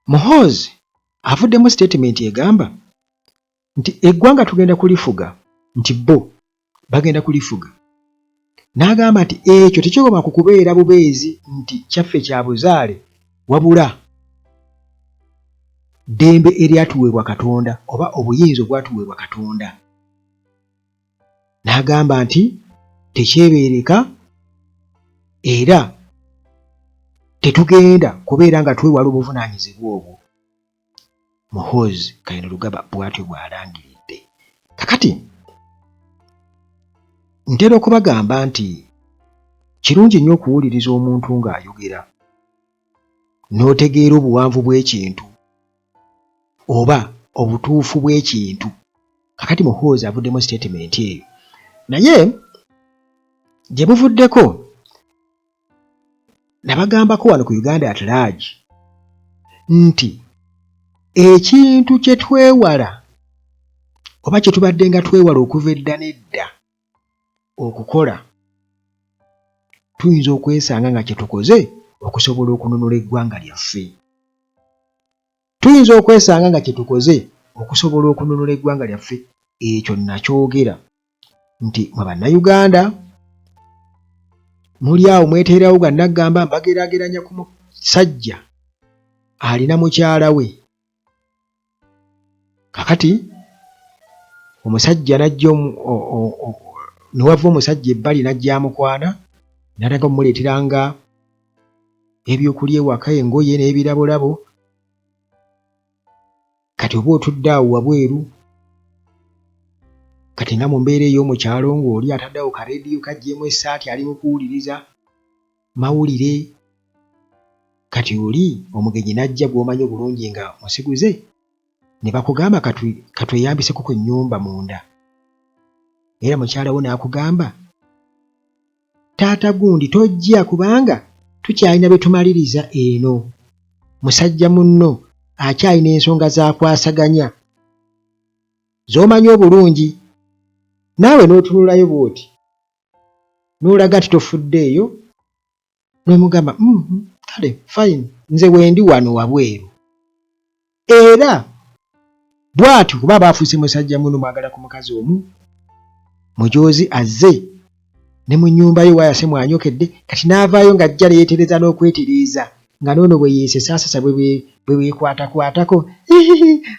Muhoozi avuddemu statement egamba nti eggwanga tugenda kulifuga nti bo bagenda kulifuga. N'agamba nti ekyo tekigoma ku kubeera bubeezi nti kyaffe kya buzaale wabula ddembe eryatuweebwa Katonda oba obuyinza obwatuweebwa Katonda. N'agamba nti tekyebeereka era tetugenda kubeera nga twewala obuvunaanyizibwa obwo. Muhoozi Kainerugaba bw'atyo bw'alangiridde. Kakati ntera okubagamba nti kirungi nnyo okuwuliriza omuntu ng'ayogera n'otegeera obuwanvu bw'ekintu oba obutuufu bw'ekintu. Kakati Muhoozi avuddemu statement eyo, naye gye buvuddeko nabagambako wano ku Uganda at large nti ekintu kye twewala oba kye tubadde nga twewala okuva edda n'edda okukola, tuyinza okwesanga nga kye tukoze okusobola okununula eggwanga lyaffe. Tuyinza okwesanga nga kye tukoze okusobola okununula eggwanga lyaffe. Ekyo nakyogera nti mwe bannayuganda muli awo mweteerawo ga naggamba mbageraageranya ku musajja alina mukyala we. Kakati omusajja najja ne wava omusajja ebbali najja amukwana n'alaga omuleeteranga ebyokulya ewaka, engoye n'ebirabolabo. Kati oba otudde awo wabweru, kati nga mu mbeera ey'omukyalo ng'oli ataddewo ka leediyo kaggyemu essaati ali mu kuwuliriza mawulire. Kati oli omugenyi n'ajja gw'omanyi obulungi nga musiguze, ne bakugamba katweyambiseko ku nnyumba munda. Era mukyala wo n'akugamba taata gundi tojja kubanga tukyalina bye tumaliriza eno. Musajja munno akyalina ensonga z'akwasaganya z'omanyi obulungi. Naawe n'otunulayo bw'oti n'olaga nti tofuddeeyo, n'omugamba kale fine, nze wendi wano wabweru. Era bw'atyo kuba baafuuse musajja muno mwagala ku mukazi omu, mujoozi azze ne mu nnyumba ye waayase mwanyokedde, kati n'avaayo ng'ajja leetereza n'okwetereeza nga noono bwe yeesesaasasa bwe beekwatakwatako.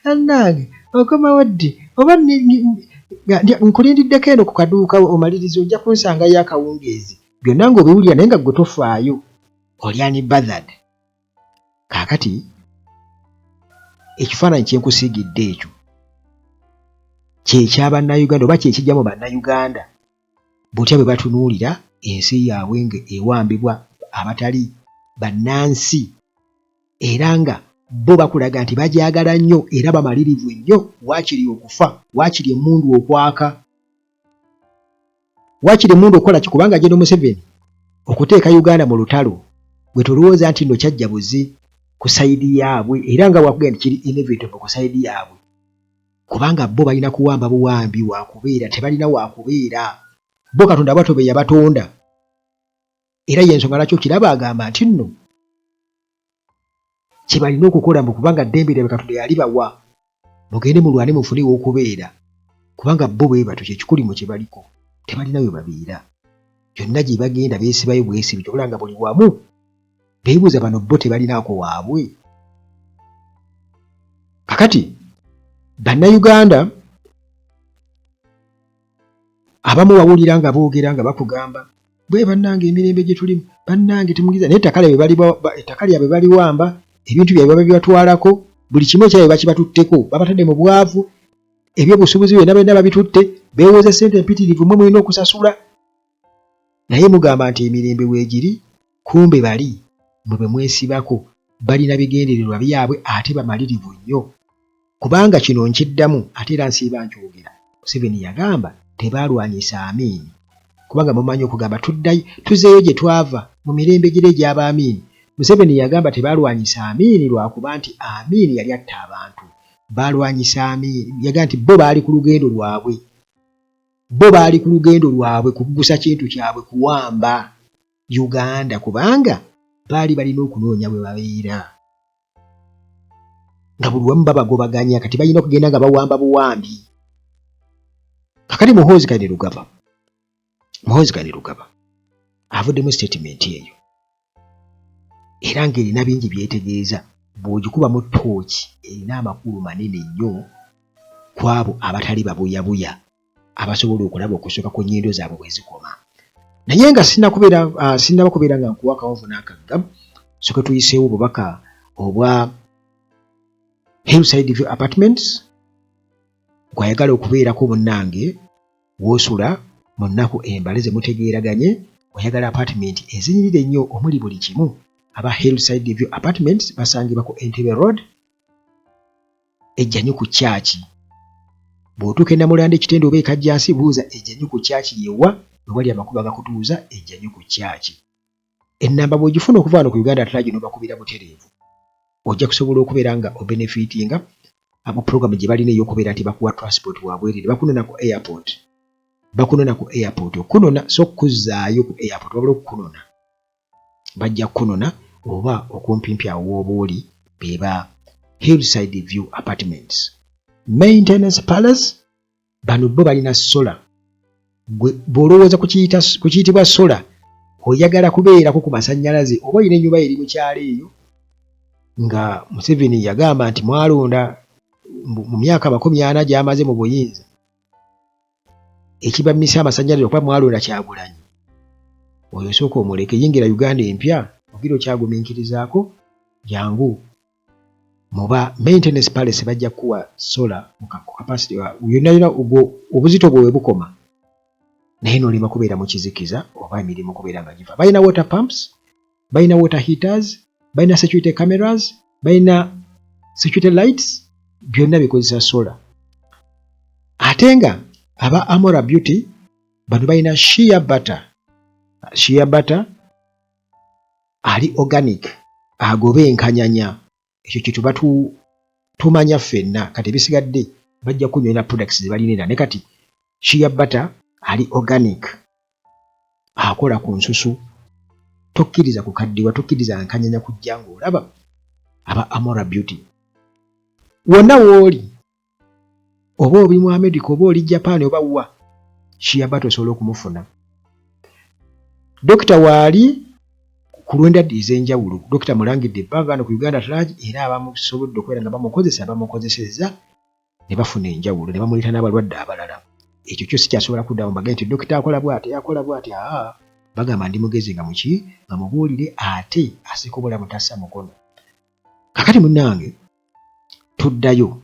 Annange okomawo ddi? Oba nkulindiddeko eno ku kaduuka omaliriza ojja kunsangayo akawungeezi. Byonna ng'obiwulira naye nga ggwe tofaayo, olya ni bothered. Kaakati ekifaananyi kye nkusiigidde ekyo ky'ekya bannayuganda oba kyekijja mu bannayuganda butya bwe batunuulira ensi yaabwe nga ewambibwa abatali bannansi, era nga bo bakulaga nti bagyagala nnyo era bamalirivu nnyo, waakiri okufa, waakiri emmundu okwaka, waakiri emmundu okukola ki? Kubanga General Museveni okuteeka Uganda mu lutalo bwe tulowooza nti nno kyajja buzi ku sayidi yaabwe, era nga wakugenda nti kiri inevitable ku sayidi yaabwe, kubanga bo balina kuwamba buwambi wakubeera, tebalina wakubeera. Bo Katonda batobe yabatonda, era y'ensonga lwaki okiraba agamba nti nno kye balina okukola mbu kubanga ddembe lyabwe Katonda yalibawa, mugende mulwane mufune ew'okubeera, kubanga bo bwe batyo kye kikuli mu kye baliko, tebalina we babeera. Byonna gye bagenda beesibayo bwesibi, kyokula nga buli wamu beebuuza bano bo tebalinaako waabwe. Kakati bannayuganda abamu wawulira nga boogera nga bakugamba bwe bannange emirembe gye tulimu, bannange temugiza, naye ettaka lyabwe baliwamba, ebintu byabwe babibatwalako, buli kimu ekyabwe bakibatutteko, babatadde mu bwavu, ebyobusuubuzi byonna babitutte, beewooza ssente empitirivu mwe mulina okusasula. Naye mugamba nti emirembe weegiri, kumbe bali mwe bwe mwesibako, balina bigendererwa byabwe ate bamalirivu nnyo. Kubanga kino nkiddamu ate era nsiiba nkyogera, Museveni yagamba tebaalwanyisa Amiini, kubanga mumanyi okugamba tuzeeyo gye twava mu mirembe gire egy'aba Amiini. Museveni yagamba tebaalwanyisa Amiini lwakuba nti Amiini yali atta abantu. Baalwanyisa Amiini, yagamba nti bo baali ku lugendo lwabwe, bo baali ku lugendo lwabwe kuggusa kintu kyabwe kuwamba Uganda, kubanga baali balina okunoonya bwe babeera. nga buli wamu babagobaganya kati balina okugenda nga bawamba buwambi. Kakati Muhoozi Kainerugaba avuddemu statement eyo era ng'erina bingi byetegeeza bw'ogikubamu ttooki erina amakulu manene nnyo ku abo abatali babuyabuya abasobola okulaba okusooka ku nnyindo zaabwe bwe zikoma. Naye nga sinnaba kubeera nga nkuwa akawoovu n'akagga, soke tuyiseewo obubaka obwa Hillside View Apartments gw'ayagala okubeerako munnange w'osula mu nnaku embale ze mutegeeraganye, oyagala apartment ezinyirira ennyo omuli buli kimu. Aba Hillside View Apartments basangibwa ku Entebbe Road ejjanyu ku Church. Bw'otuuka e Namulanda ekitende oba ekajjansi buuza ejjanyu ku Church yewa wewali amakubo agakutuuza ejjanyu ku Church. Ennamba bw'ogifuna okuva wano ku Uganda Track n'obakubira butereevu, ojja kusobola okubeera nga obenefitinga abo program gye balina ey'okubeera nti bakuwa transport wabwerere, bakunona ku airport. Okunona so kuzzaayo ku airport wabula okukunona. Bajja kukunona oba okumpimpi awo w'oba oli beba Hillside View Apartments. Maintenance Palace, bano bo balina sola. Bw'olowooza ku kiyitibwa sola, oyagala kubeerako ku masannyalaze oba olina ennyumba eri mu kyalo eyo nga Museveni yagamba nti mwalonda mu myaka 40 gy'amaze mu buyinza ekibamisa amasannyalaze okuba mwalonda Kyagulanyi. Oyo sooka omuleke, yingira Uganda empya ogira okyagumiikirizaako jangu. Muba Maintenance Palace bajja kuwa sola mu capacity yonna obuzito bwe bukoma, naye n'olima kubeera mu kizikiza oba emirimu kubeera nga giva. Balina water pumps, balina water heaters, balina security cameras, balina security lights, byonna bikozesa sola. Ate nga aba Amora Beauty bano balina shea butter ali organic, agobe enkanyanya. Ekyo kitu tumanya ffenna, kati bisigadde bajja kunywera products ze balina. Ne kati shea butter ali organic, akola ku nsusu, tokkiriza kukaddiwa, tokkiriza nkanyanya kujja ng'olaba aba Amora Beauty. Wonna w'oli oba oli mu America oba oli Japan oba wa, shea butter osobola okumufuna. Dokita waali ku lw'endwadde ez'enjawulo, Dokita mulangidde ebbanga wano ku Uganda Track era abamusobodde okubeera nga bamukozeseza ne bafuna enjawulo ne bamuleeta n'abalwadde abalala. Ekyo kyo si kyasobola kuddamu bagende nti dokita akola bw'ati. Bagamba ndi mugezi nga mubuulire ate asika obulamu tassa mukono. Kakati munnange tuddayo.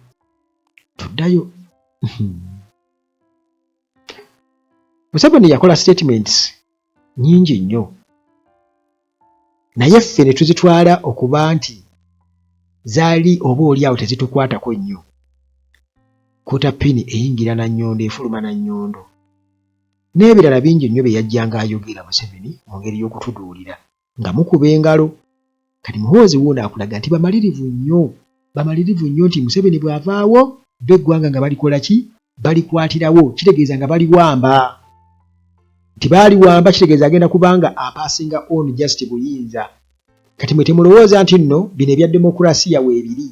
Museveni yakola statements nyingi nnyo, naye ffe ne tuzitwala okuba nti zaali oba oli awo tezitukwatako nnyo. Kuta pini eyingira na nnyondo, efuluma na nnyondo, n'ebirala bingi nnyo bye yajjanga ayogera Museveni mu ngeri y'okutuduulira nga mukuba engalo. Kati Muhoozi wuuno akulaga nti bamalirivu nnyo nti Museveni bw'avaawo b'eggwanga nga balikola ki? Balikwatirawo. Kitegeeza nga baliwamba. Nti baaliwamba kitegeeza agenda kubanga apasinga on just buyinza. Kati mwe temulowooza nti nno bino ebya demokrasiya weebiri.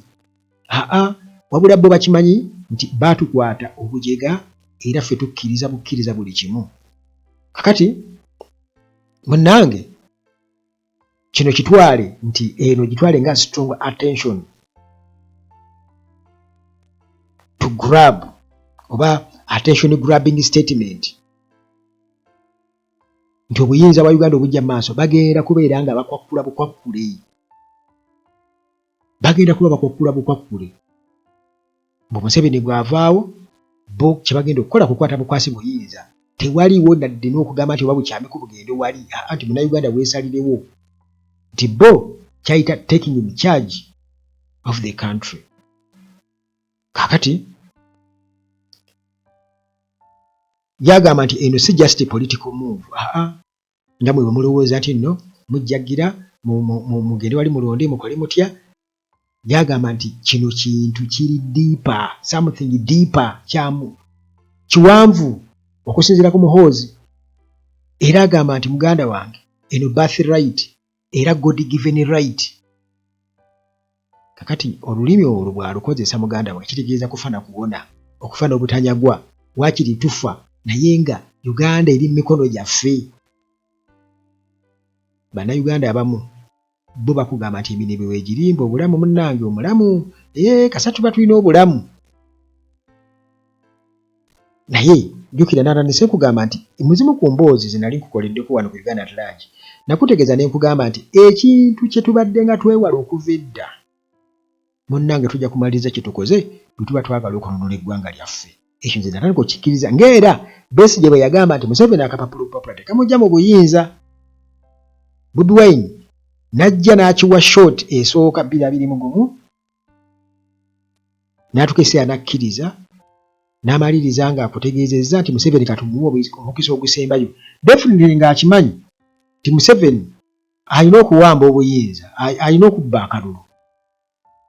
Wabula bo bakimanyi nti baatukwata obujega era ffe tukkiriza buli kimu. Kakati munnange kino kitwale nti eno gitwale nga strong attention to grab oba attention grabbing statement nti obuyinza bwa Uganda obujja maaso bagenda kubeera nga bakwakkula bukwakkule. Bwe Museveni bw'avaawo bo kye bagenda okukola kukwata bukwasi buyinza. Tewaliwo nadde n'okugamba nti oba bukyamiku bugende wali, nti Munnayuganda weesalirewo, nti bo kyayita taking in charge of the country. Kakati yagamba nti eno si just a political move. Nga mwe mulowooza nti nno mujjagira mugende wali mulonde mukole mutya. Yagamba nti kino kintu kiri deeper, something deeper, kiwanvu okusinziira ku Muhoozi. Era agamba nti muganda wange eno birthright era God given right. kakati olulimi olwo bw'alukozesa muganda we kitegeeza kufana kuwona okufana obutanyagwa waakiri tufa naye nga Uganda eri mu mikono gyaffe. Bannayuganda abamu bo bakugamba nti eminebwe weegirimba obulamu munnange omulamu kasa tuba tulina obulamu naye jjukira natandise kugamba nti muzimu ku mboozi zinali nkukoleddeko wano ku Uganda Atlage nakutegeeza ne nkugamba nti ekintu kye tubadde nga twewala okuva edda munnange tujja kumaliriza kye tukoze bwe tuba twagala okununula eggwanga lyaffe. Ekyo nze natandika okukikkiriza ng'era Besigye bwe yagamba nti Museveni akapapula tekamujja mu buyinza. Bobi Wine najja n'akiwa short esooka 2021 n'atukeseya n'akkiriza n'amaliriza ng'akutegeezezza nti Museveni katumuwe omukisa ogusembayo. Definitely ng'akimanyi nti Museveni alina okuwamba obuyinza, alina okubba akalulu.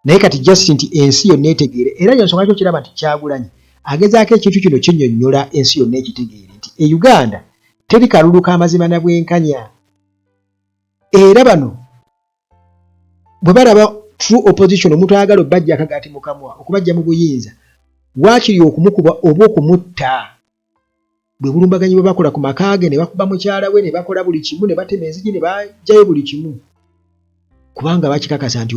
Naye kati just nti ensi yonna etegeere era y'ensonga lwaki okiraba nti Kyagulanyi agezaako ekintu kino kinnyonnyola ensi yonna ekitegeere nti e Uganda teri kalulu k'amazima na bwenkanya. Era bano bwe balaba true opposition omuntu ayagala obbajja akagaati mu kamwa okubajja mu buyinza waakiri okumukuba oba okumutta bwe bulumbaganyi bwe bakola ku makaage ne bakuba mukyala we ne bakola buli kimu ne batema enzigi ne bajjayo buli kimu kubanga bakikakasa nti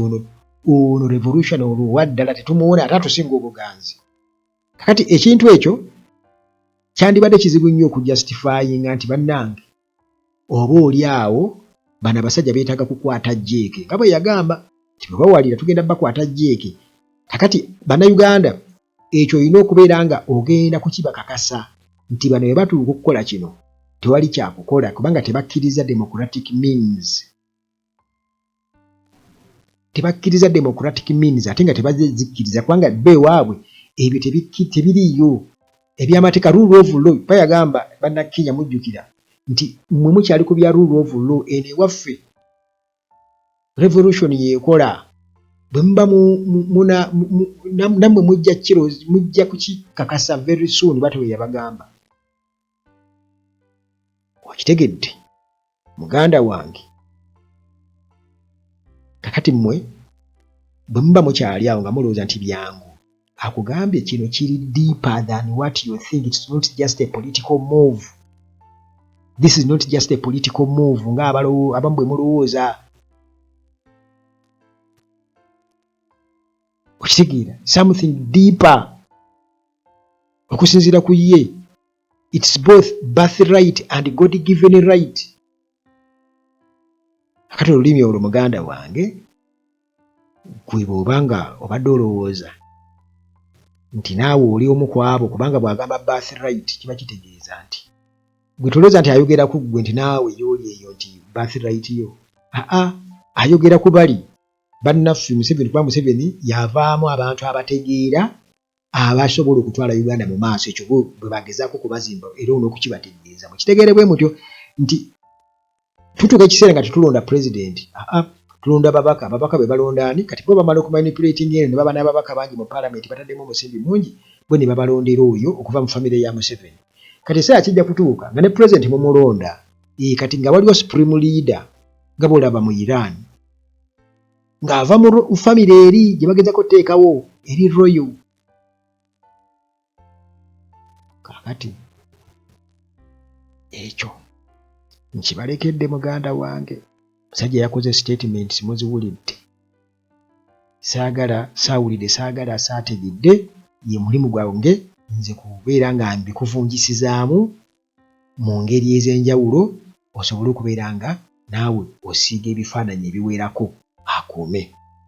ono revolution olwo waddala tetumuwona ate atusinga obuganzi. Kakati ekintu ekyo kyandibadde kizibu nnyo okujustifyinga nti bannange oba oli awo bano abasajja beetaaga kukwata jjeeke nga bwe yagamba nti bwe bawalira tugenda bakwata jjeeke. Kakati bannayuganda ekyo olina okubeera nga ogenda kukibakakasa nti bano bwe batuuka okukola kino tewali kyakukola kubanga tebakkiriza democratic means. Tebakkiriza democratic means ate nga tebazikkiriza kubanga bbe waabwe ebyo tebiriyo ebyamateeka rule of law. Bayagamba bannakenya mujjukira nti mwe mukyali ku bya rule of law eno ewaffe revolution yeekola bwe muba nammwe mujja kukikakasa very soon bate we yabagamba. Wakitegedde muganda wange. Kakati mmwe bwe muba mukyali awo nga mulowooza nti byangu akugambye kino kiri deeper than what you think. It's not just a political move. This is not just a political move nga abamu bwe mulowooza. Okitegeera something deeper okusinziira ku ye. It's both birthright and God given right. Akati olulimi olwo muganda wange gwe bw'obanga obadde olowooza nti naawe oli omu ku abo kubanga bw'agamba birthright kiba kitegeeza nti gwe tolowooza nti ayogera ku ggwe nti naawe y'oli eyo nti birthright yo. Ayogera ku bali bannaffe Museveni kuba Museveni yavaamu abantu abategeera abasobola okutwala Uganda mu maaso. Ekyo bwe bagezaako kubazimba era n'okukibategeeza mukitegeere bwe mutyo nti tutuuka ekiseera nga tetulonda president. Tulonda ababaka be balonda ani kati bo bamala okumanipulating eno ne baba n'ababaka bangi mu parliament bataddemu omusimbi mungi bo ne babalondera oyo okuva mu famire ya Museveni. Kati ekiseera kijja kutuuka nga ne president mumulonda kati nga waliwo supreme leader nga bw'olaba mu Iran ng'ava mu famire eri gye bagezako okuteekawo eri royal. Kakati ekyo nkibalekedde muganda wange. Musajja yakoze statement muziwulidde. Saagala saategedde ye mulimu gwange nze kubeera nga mbikuvunjisizaamu mu ngeri ez'enjawulo osobole okubeera nga naawe osiiga ebifaananyi ebiwerako akuume.